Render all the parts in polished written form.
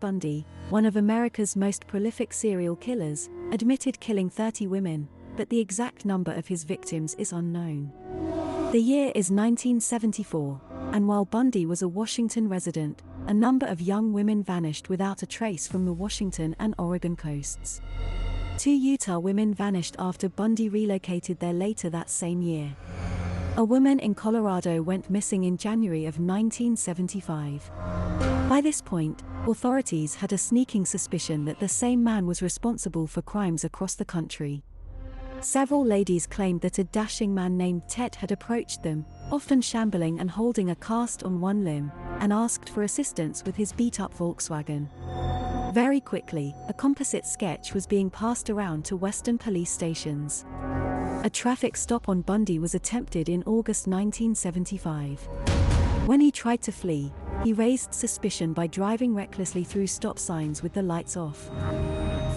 Bundy, one of America's most prolific serial killers, admitted killing 30 women, but the exact number of his victims is unknown. The year is 1974, and while Bundy was a Washington resident, a number of young women vanished without a trace from the Washington and Oregon coasts. 2 Utah women vanished after Bundy relocated there later that same year. A woman in Colorado went missing in January of 1975. By this point, authorities had a sneaking suspicion that the same man was responsible for crimes across the country. Several ladies claimed that a dashing man named Ted had approached them, often shambling and holding a cast on one limb, and asked for assistance with his beat-up Volkswagen. Very quickly, a composite sketch was being passed around to Western police stations. A traffic stop on Bundy was attempted in August 1975. When he tried to flee, he raised suspicion by driving recklessly through stop signs with the lights off.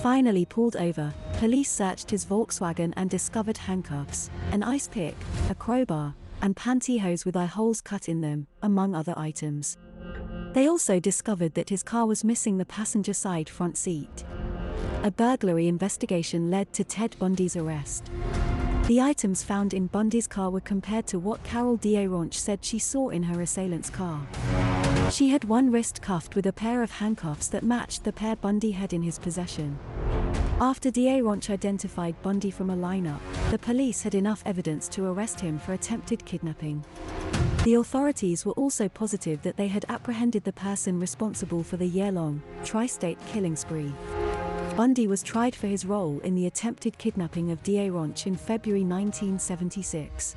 Finally pulled over, police searched his Volkswagen and discovered handcuffs, an ice pick, a crowbar, and pantyhose with eye holes cut in them, among other items. They also discovered that his car was missing the passenger side front seat. A burglary investigation led to Ted Bundy's arrest. The items found in Bundy's car were compared to what Carol D'Aronch said she saw in her assailant's car. She had one wrist cuffed with a pair of handcuffs that matched the pair Bundy had in his possession. After D'Aronch identified Bundy from a lineup, the police had enough evidence to arrest him for attempted kidnapping. The authorities were also positive that they had apprehended the person responsible for the year-long, tri-state killing spree. Bundy was tried for his role in the attempted kidnapping of D'Aronch in February 1976.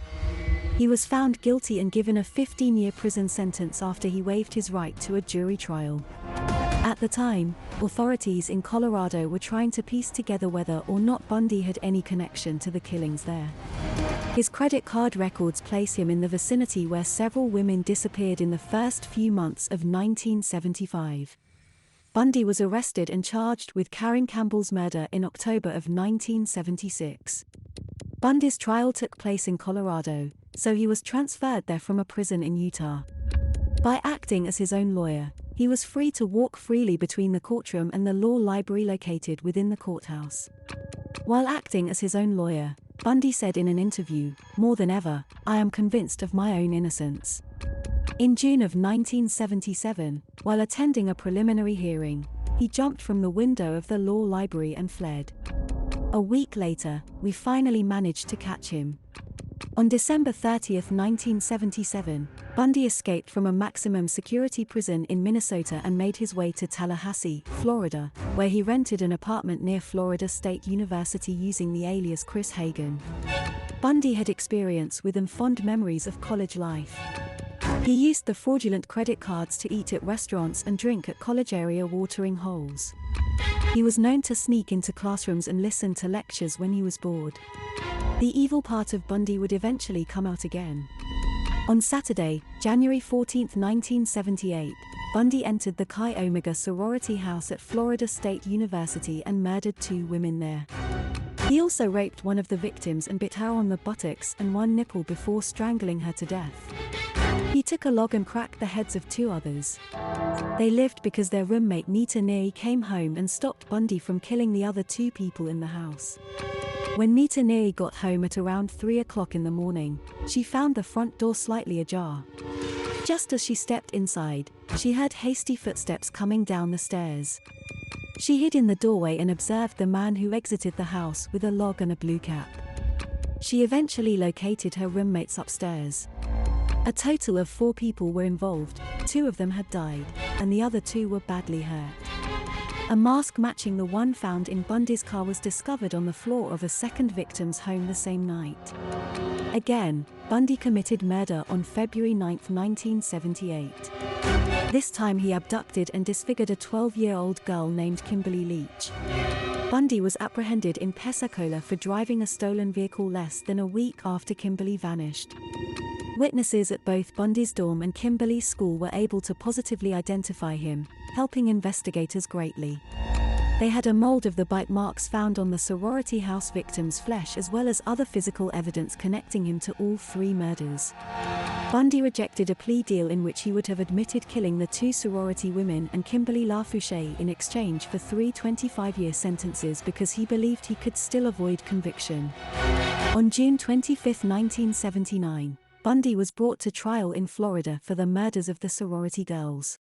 He was found guilty and given a 15-year prison sentence after he waived his right to a jury trial. At the time, authorities in Colorado were trying to piece together whether or not Bundy had any connection to the killings there. His credit card records place him in the vicinity where several women disappeared in the first few months of 1975. Bundy was arrested and charged with Karen Campbell's murder in October of 1976. Bundy's trial took place in Colorado, so he was transferred there from a prison in Utah. By acting as his own lawyer, he was free to walk freely between the courtroom and the law library located within the courthouse. While acting as his own lawyer, Bundy said in an interview, "More than ever, I am convinced of my own innocence." In June of 1977, while attending a preliminary hearing, he jumped from the window of the law library and fled. A week later, we finally managed to catch him. On December 30, 1977, Bundy escaped from a maximum security prison in Minnesota and made his way to Tallahassee, Florida, where he rented an apartment near Florida State University using the alias Chris Hagen. Bundy had experience with and fond memories of college life. He used the fraudulent credit cards to eat at restaurants and drink at college area watering holes. He was known to sneak into classrooms and listen to lectures when he was bored. The evil part of Bundy would eventually come out again. On Saturday, January 14, 1978, Bundy entered the Chi Omega sorority house at Florida State University and murdered 2 women there. He also raped one of the victims and bit her on the buttocks and one nipple before strangling her to death. He took a log and cracked the heads of 2 others. They lived because their roommate Nita Neary came home and stopped Bundy from killing the other 2 people in the house. When Nita Neary got home at around 3 o'clock in the morning, she found the front door slightly ajar. Just as she stepped inside, she heard hasty footsteps coming down the stairs. She hid in the doorway and observed the man who exited the house with a log and a blue cap. She eventually located her roommates upstairs. A total of 4 people were involved, 2 of them had died, and the other 2 were badly hurt. A mask matching the one found in Bundy's car was discovered on the floor of a second victim's home the same night. Again, Bundy committed murder on February 9, 1978. This time he abducted and disfigured a 12-year-old girl named Kimberly Leach. Bundy was apprehended in Pensacola for driving a stolen vehicle less than a week after Kimberly vanished. Witnesses at both Bundy's dorm and Kimberly's school were able to positively identify him, helping investigators greatly. They had a mold of the bite marks found on the sorority house victim's flesh as well as other physical evidence connecting him to all 3 murders. Bundy rejected a plea deal in which he would have admitted killing the 2 sorority women and Kimberly LaFouche in exchange for 3 25-year sentences because he believed he could still avoid conviction. On June 25, 1979, Bundy was brought to trial in Florida for the murders of the sorority girls.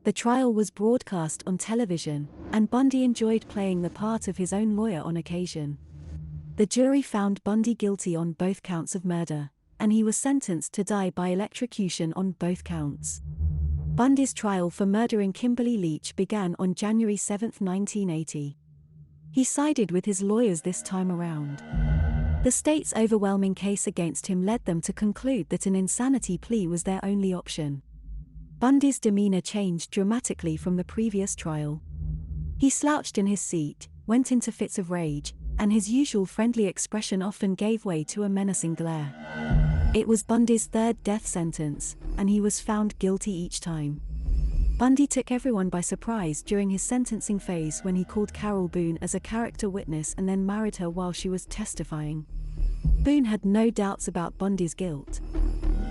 The trial was broadcast on television, and Bundy enjoyed playing the part of his own lawyer on occasion. The jury found Bundy guilty on both counts of murder, and he was sentenced to die by electrocution on both counts. Bundy's trial for murdering Kimberly Leach began on January 7, 1980. He sided with his lawyers this time around. The state's overwhelming case against him led them to conclude that an insanity plea was their only option. Bundy's demeanor changed dramatically from the previous trial. He slouched in his seat, went into fits of rage, and his usual friendly expression often gave way to a menacing glare. It was Bundy's 3rd death sentence, and he was found guilty each time. Bundy took everyone by surprise during his sentencing phase when he called Carol Boone as a character witness and then married her while she was testifying. Boone had no doubts about Bundy's guilt.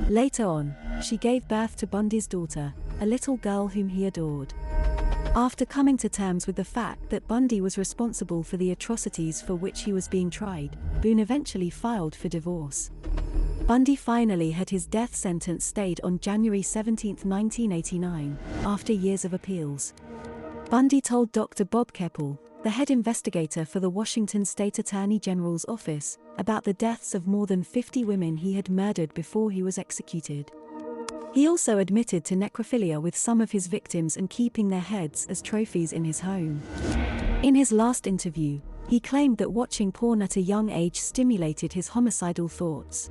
Later on, she gave birth to Bundy's daughter, a little girl whom he adored. After coming to terms with the fact that Bundy was responsible for the atrocities for which he was being tried, Boone eventually filed for divorce. Bundy finally had his death sentence stayed on January 17, 1989, after years of appeals. Bundy told Dr. Bob Keppel, the head investigator for the Washington State Attorney General's office, about the deaths of more than 50 women he had murdered before he was executed. He also admitted to necrophilia with some of his victims and keeping their heads as trophies in his home. In his last interview, he claimed that watching porn at a young age stimulated his homicidal thoughts.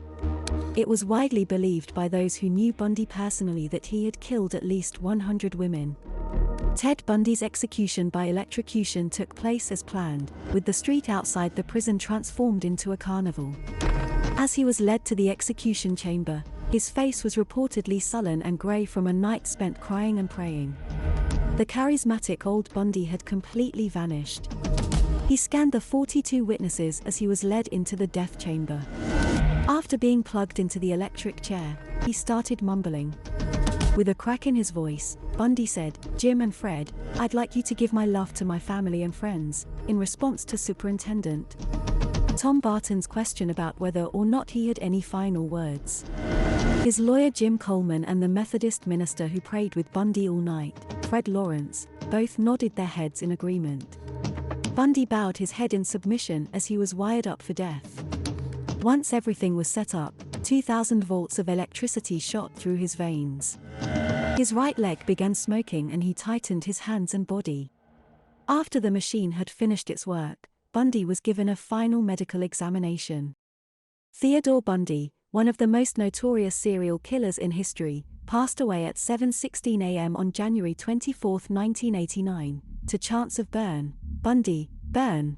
It was widely believed by those who knew Bundy personally that he had killed at least 100 women. Ted Bundy's execution by electrocution took place as planned, with the street outside the prison transformed into a carnival. As he was led to the execution chamber, his face was reportedly sullen and grey from a night spent crying and praying. The charismatic old Bundy had completely vanished. He scanned the 42 witnesses as he was led into the death chamber. After being plugged into the electric chair, he started mumbling. With a crack in his voice, Bundy said, "Jim and Fred, I'd like you to give my love to my family and friends," in response to Superintendent Tom Barton's question about whether or not he had any final words. His lawyer Jim Coleman and the Methodist minister who prayed with Bundy all night, Fred Lawrence, both nodded their heads in agreement. Bundy bowed his head in submission as he was wired up for death. Once everything was set up, 2,000 volts of electricity shot through his veins. His right leg began smoking and he tightened his hands and body. After the machine had finished its work, Bundy was given a final medical examination. Theodore Bundy, one of the most notorious serial killers in history, passed away at 7:16 a.m. on January 24, 1989, to chants of "Burn, Bundy, burn."